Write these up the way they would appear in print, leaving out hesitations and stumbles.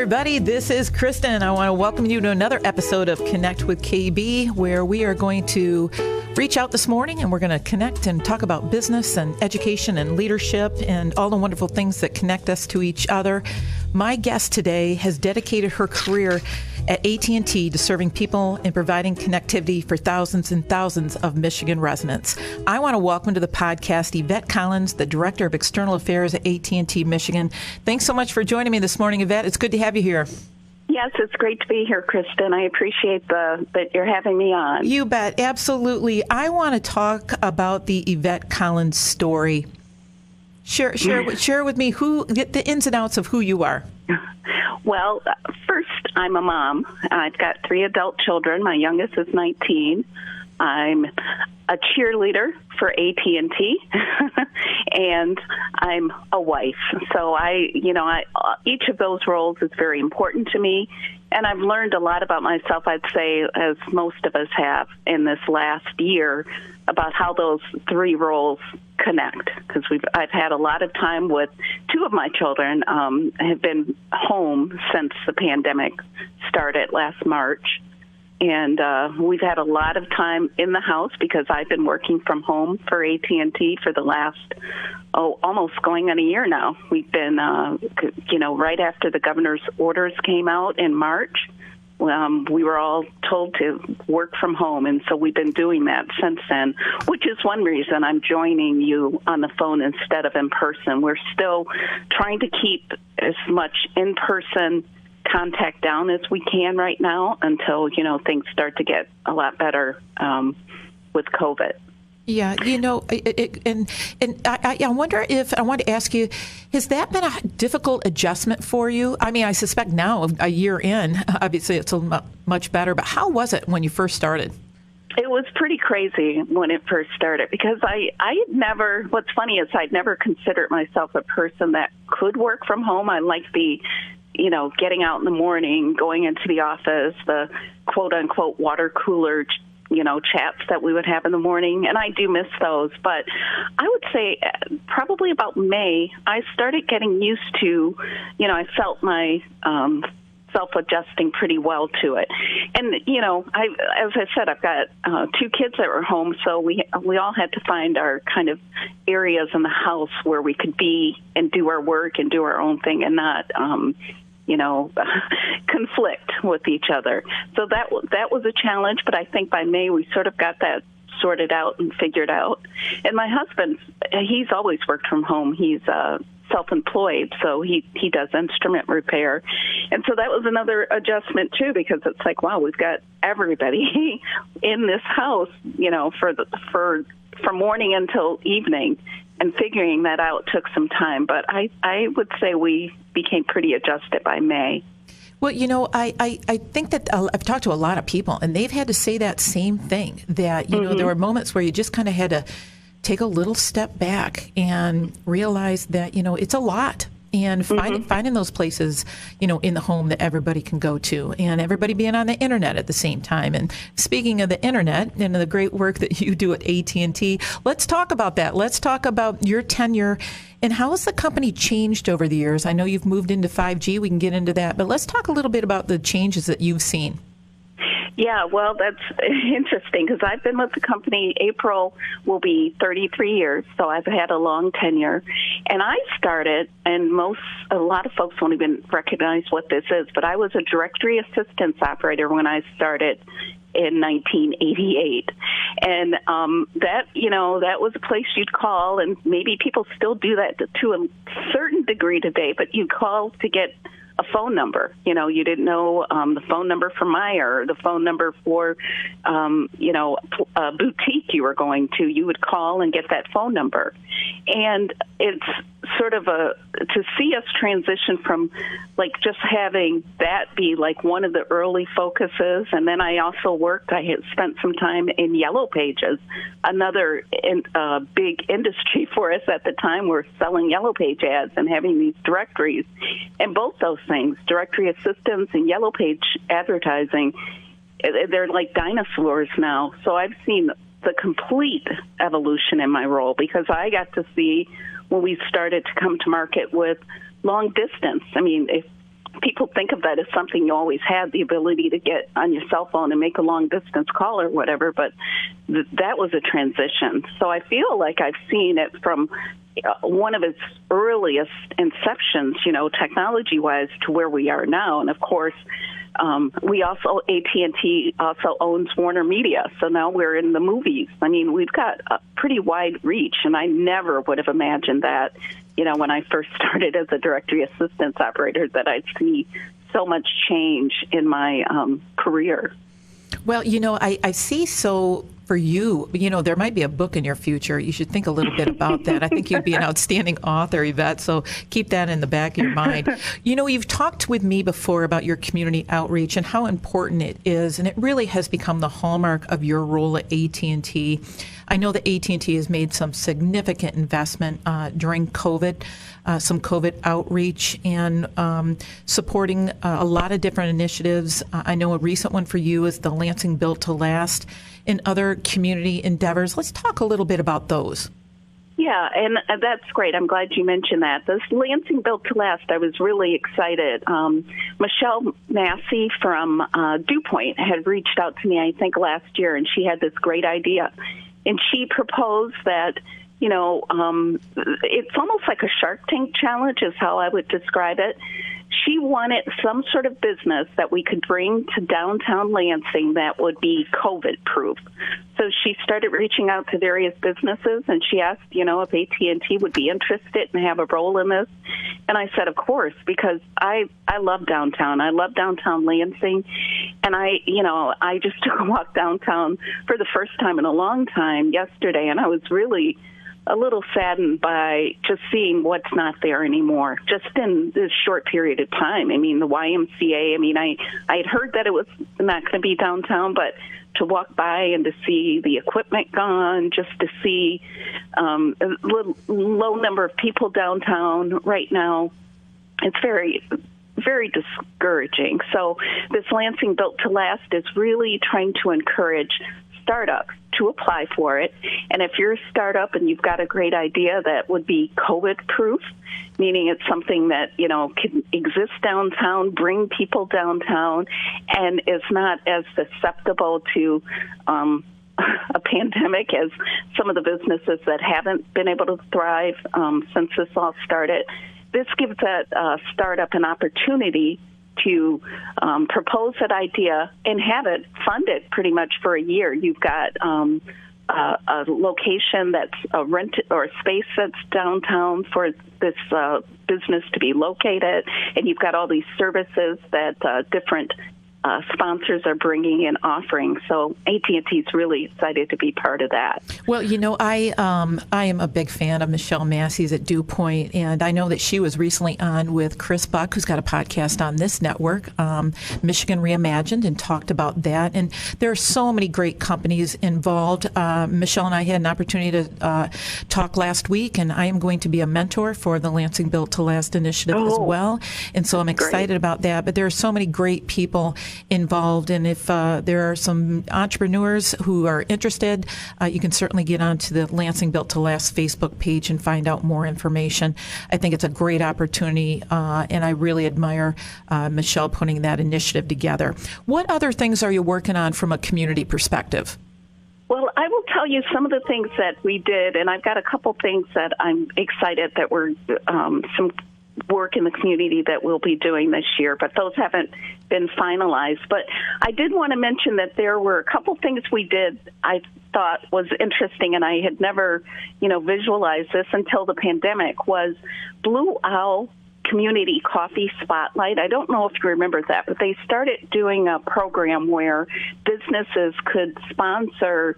everybody. This is Kristin. I want to welcome you to another episode of Connect with KB, where we are going to reach out this morning and we're going to connect and talk about business and education and leadership and all the wonderful things that connect us to each other. My guest today has dedicated her career at AT&T to serving people and providing connectivity for thousands and thousands of Michigan residents. I want to welcome to the podcast Yvette Collins, the Director of External Affairs at AT&T Michigan. Thanks so much for joining me this morning, Yvette. It's good to have you here. Yes, it's great to be here, Kristin. I appreciate that you're having me on. You bet. Absolutely. I want to talk about the Yvette Collins story. Share with me the ins and outs of who you are. Well, first, I'm a mom. I've got 3 adult children. My youngest is 19. I'm a cheerleader for AT&T, and I'm a wife. So each of those roles is very important to me, and I've learned a lot about myself, I'd say, as most of us have in this last year, about how those 3 roles connect. Because I've had a lot of time with 2 of my children, have been home since the pandemic started last March. And we've had a lot of time in the house because I've been working from home for AT&T for the last, almost going on a year now. We've been, right after the governor's orders came out in March, we were all told to work from home. And so we've been doing that since then, which is one reason I'm joining you on the phone instead of in person. We're still trying to keep as much in-person contact down as we can right now until, things start to get a lot better with COVID. Yeah, I wonder if, I want to ask you, has that been a difficult adjustment for you? I mean, I suspect now, a year in, obviously it's much better, but how was it when you first started? It was pretty crazy when it first started because what's funny is I'd never considered myself a person that could work from home. I like getting out in the morning, going into the office, the quote-unquote water cooler, chats that we would have in the morning, and I do miss those. But I would say probably about May, I started getting used to, I felt my self-adjusting pretty well to it. And, as I said, I've got 2 kids that were home, so we all had to find our kind of areas in the house where we could be and do our work and do our own thing and not conflict with each other. So that was a challenge, but I think by May we sort of got that sorted out and figured out. And my husband, he's always worked from home. He's self-employed, so he does instrument repair. And so that was another adjustment, too, because it's like, wow, we've got everybody in this house, from morning until evening. And figuring that out took some time, but I would say we became pretty adjusted by May. Well, I think that I've talked to a lot of people, and they've had to say that same thing, that, there were moments where you just kind of had to take a little step back and realize that, it's a lot. And finding those places, in the home that everybody can go to, and everybody being on the internet at the same time. And speaking of the internet and the great work that you do at AT&T, let's talk about that. Let's talk about your tenure and how has the company changed over the years. I know you've moved into 5G. We can get into that, but let's talk a little bit about the changes that you've seen. Yeah, well, that's interesting because I've been with the company. April will be 33 years, so I've had a long tenure. And I started, and a lot of folks won't even recognize what this is, but I was a directory assistance operator when I started in 1988. And that was a place you'd call, and maybe people still do that to a certain degree today, but you'd call to get a phone number. You didn't know the phone number for Meyer, or the phone number for, a boutique you were going to. You would call and get that phone number. And it's sort of to see us transition from just having that be one of the early focuses. And then I also I had spent some time in Yellow Pages, another big industry for us at the time. We're selling Yellow Page ads and having these directories. And both those things, directory assistance and Yellow Page advertising, they're like dinosaurs now. So I've seen the complete evolution in my role because I got to see when we started to come to market with long distance. I mean, if people think of that as something you always had, the ability to get on your cell phone and make a long-distance call or whatever, but that was a transition. So I feel like I've seen it from one of its earliest inceptions, technology-wise, to where we are now. And, of course, we also, AT&T also owns Warner Media, so now we're in the movies. I mean, we've got a pretty wide reach, and I never would have imagined that, when I first started as a directory assistance operator, that I'd see so much change in my career. Well, I see. So for you, there might be a book in your future. You should think a little bit about that. I think you'd be an outstanding author, Yvette, so keep that in the back of your mind. You've talked with me before about your community outreach and how important it is, and it really has become the hallmark of your role at AT&T. I know that AT&T has made some significant investment during COVID, some COVID outreach and supporting a lot of different initiatives. I know a recent one for you is the Lansing Built to Last and other community endeavors. Let's talk a little bit about those. Yeah, and that's great. I'm glad you mentioned that. This Lansing Built to Last, I was really excited. Michelle Massey from DuPont had reached out to me, I think, last year, and she had this great idea. And she proposed that, it's almost like a Shark Tank challenge is how I would describe it. She wanted some sort of business that we could bring to downtown Lansing that would be COVID-proof. So she started reaching out to various businesses, and she asked, if AT&T would be interested and have a role in this. And I said, of course, because I love downtown. I love downtown Lansing. And I just took a walk downtown for the first time in a long time yesterday, and I was really a little saddened by just seeing what's not there anymore, just in this short period of time. I mean, the YMCA, I had heard that it was not going to be downtown, but to walk by and to see the equipment gone, just to see a low number of people downtown right now, it's very, very discouraging. So this Lansing Built to Last is really trying to encourage startups to apply for it. And if you're a startup and you've got a great idea that would be COVID-proof, meaning it's something that, can exist downtown, bring people downtown, and is not as susceptible to a pandemic as some of the businesses that haven't been able to thrive since this all started, this gives that startup an opportunity to propose that idea and have it funded pretty much for a year. You've got a location that's a rent or a space that's downtown for this business to be located, and you've got all these services that different sponsors are bringing and offering. So AT&T is really excited to be part of that. Well, I am a big fan of Michelle Massey's at DuPont, and I know that she was recently on with Chris Buck, who's got a podcast on this network, Michigan Reimagined, and talked about that. And there are so many great companies involved. Michelle and I had an opportunity to talk last week, and I am going to be a mentor for the Lansing Built to Last initiative as well. And so I'm excited about that. But there are so many great people involved, and if there are some entrepreneurs who are interested, you can certainly get onto the Lansing Built to Last Facebook page and find out more information. I think it's a great opportunity, and I really admire Michelle putting that initiative together. What other things are you working on from a community perspective? Well, I will tell you some of the things that we did, and I've got a couple things that I'm excited that we're some work in the community that we'll be doing this year, but those haven't been finalized. But I did want to mention that there were a couple things we did I thought was interesting, and I had never, visualized this until the pandemic, was Blue Owl Community Coffee Spotlight. I don't know if you remember that, but they started doing a program where businesses could sponsor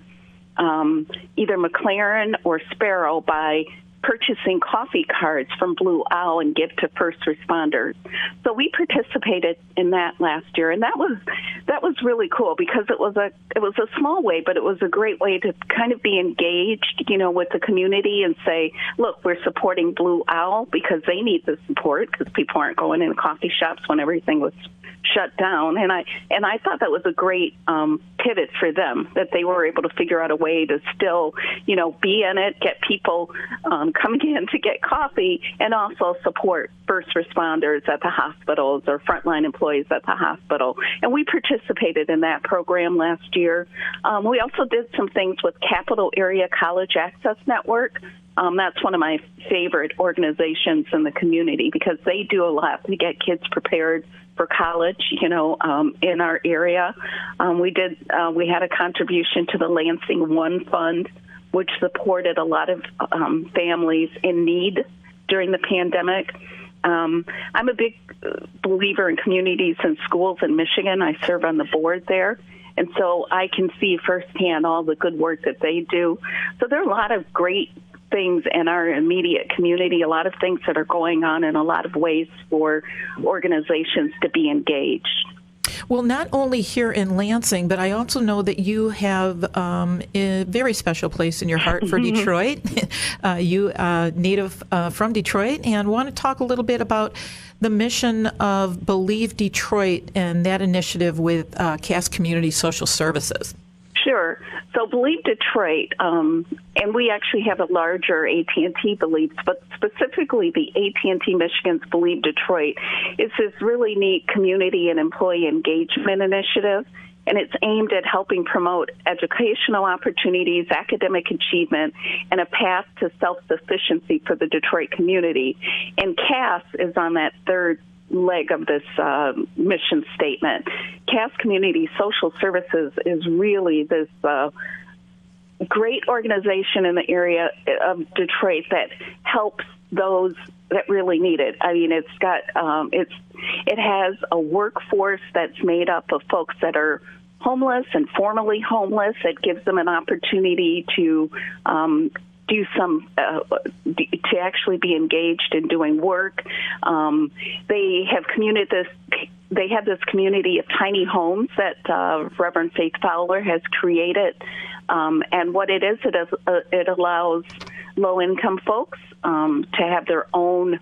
either McLaren or Sparrow by purchasing coffee cards from Blue Owl and give to first responders. So we participated in that last year, and that was really cool because it was a small way, but it was a great way to kind of be engaged, with the community and say, look, we're supporting Blue Owl because they need the support because people aren't going in coffee shops when everything was shut down. And I thought that was a great pivot for them, that they were able to figure out a way to still, be in it, get people coming in to get coffee, and also support first responders at the hospitals or frontline employees at the hospital. And we participated in that program last year. We also did some things with Capital Area College Access Network. That's one of my favorite organizations in the community because they do a lot to get kids prepared for college, in our area. We had a contribution to the Lansing One Fund, which supported a lot of families in need during the pandemic. I'm a big believer in communities and schools in Michigan. I serve on the board there. And so I can see firsthand all the good work that they do. So there are a lot of great things in our immediate community, a lot of things that are going on in a lot of ways for organizations to be engaged. Well, not only here in Lansing, but I also know that you have a very special place in your heart for Detroit. You native from Detroit, and want to talk a little bit about the mission of Believe Detroit and that initiative with Cass Community Social Services. Sure. So Believe Detroit, and we actually have a larger AT&T Believes, but specifically the AT&T Michigan's Believe Detroit is this really neat community and employee engagement initiative, and it's aimed at helping promote educational opportunities, academic achievement, and a path to self-sufficiency for the Detroit community. And Cass is on that third leg of this mission statement. Cass Community Social Services is really this great organization in the area of Detroit that helps those that really need it. I mean, it's got it has a workforce that's made up of folks that are homeless and formerly homeless. It gives them an opportunity to do some to actually be engaged in doing work. They have this community of tiny homes that Reverend Faith Fowler has created, and what it is, it allows low-income folks to have their own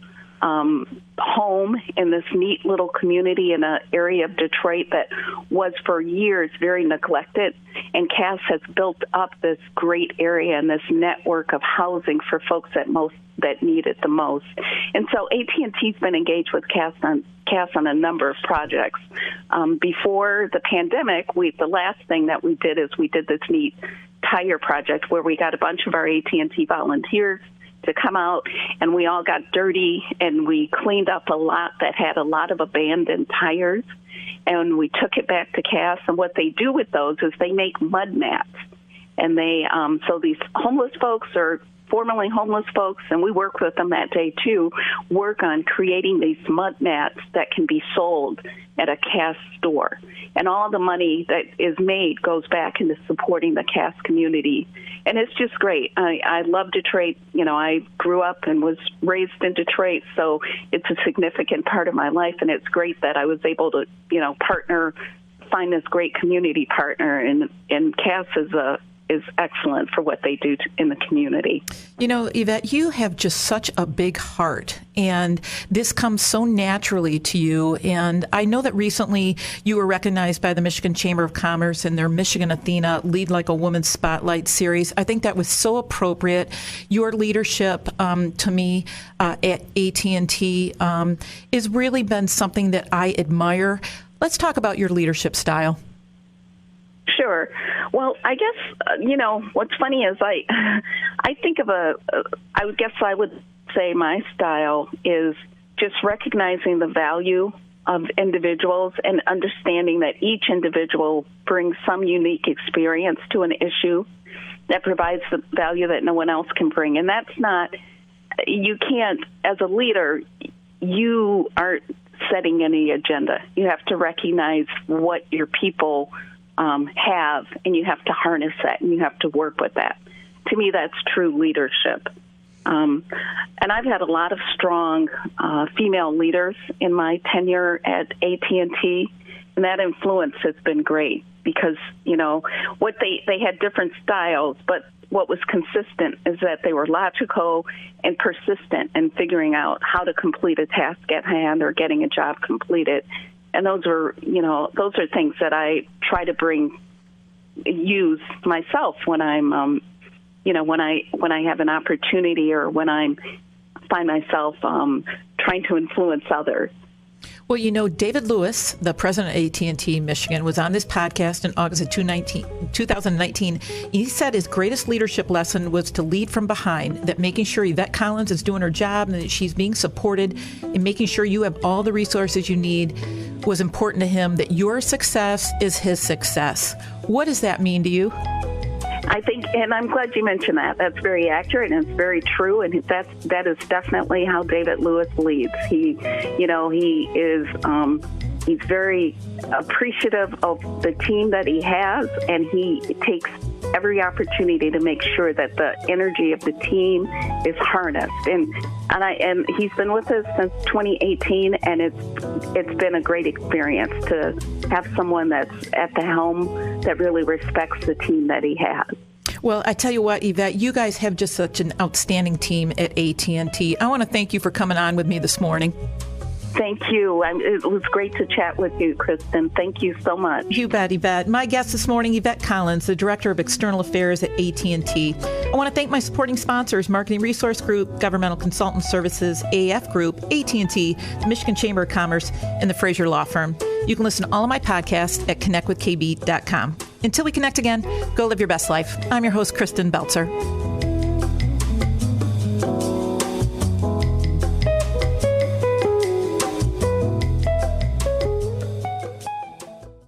home in this neat little community in an area of Detroit that was for years very neglected. And Cass has built up this great area and this network of housing for folks that need it the most. And so AT&T's been engaged with Cass on a number of projects. Before the pandemic, the last thing that we did is we did this neat tire project where we got a bunch of our AT&T volunteers to come out, and we all got dirty, and we cleaned up a lot that had a lot of abandoned tires, and we took it back to Cass. And what they do with those is they make mud mats, and they so these homeless folks or formerly homeless folks, and we work with them that day too, work on creating these mud mats that can be sold at a Cass store. And all the money that is made goes back into supporting the Cass community. And it's just great. I love Detroit. I grew up and was raised in Detroit, so it's a significant part of my life, and it's great that I was able to, find this great community partner, and Cass is excellent for what they do in the community. Yvette, you have just such a big heart, and this comes so naturally to you. And I know that recently you were recognized by the Michigan Chamber of Commerce in their Michigan Athena Lead Like a Woman Spotlight series. I think that was so appropriate. Your leadership, to me, at AT&T has really been something that I admire. Let's talk about your leadership style. Sure. Well, I guess, what's funny is I think of I guess I would say my style is just recognizing the value of individuals and understanding that each individual brings some unique experience to an issue that provides the value that no one else can bring. And that's not, you can't, as a leader, you aren't setting any agenda. You have to recognize what your people have, and you have to harness that, and you have to work with that. To me, that's true leadership. And I've had a lot of strong female leaders in my tenure at AT&T, and that influence has been great because, what they had different styles, but what was consistent is that they were logical and persistent in figuring out how to complete a task at hand or getting a job completed. those are things that I try to use myself when I'm, when I have an opportunity or when I find myself trying to influence others. Well, David Lewis, the president of AT&T Michigan, was on this podcast in August of 2019. He said his greatest leadership lesson was to lead from behind, that making sure Yvette Collins is doing her job and that she's being supported and making sure you have all the resources you need was important to him, that your success is his success. What does that mean to you? I think, and I'm glad you mentioned that. That's very accurate and it's very true, and that is definitely how David Lewis leads. He's very appreciative of the team that he has, and he takes every opportunity to make sure that the energy of the team is harnessed. And he's been with us since 2018, and it's been a great experience to have someone that's at the helm that really respects the team that he has. Well, I tell you what, Yvette, you guys have just such an outstanding team at AT&T. I want to thank you for coming on with me this morning. Thank you. It was great to chat with you, Kristin. Thank you so much. You bet, Yvette. My guest this morning, Yvette Collins, the Director of External Affairs at AT&T. I want to thank my supporting sponsors, Marketing Resource Group, Governmental Consultant Services, AF Group, AT&T, the Michigan Chamber of Commerce, and the Fraser Law Firm. You can listen to all of my podcasts at connectwithkb.com. Until we connect again, go live your best life. I'm your host, Kristin Beltzer.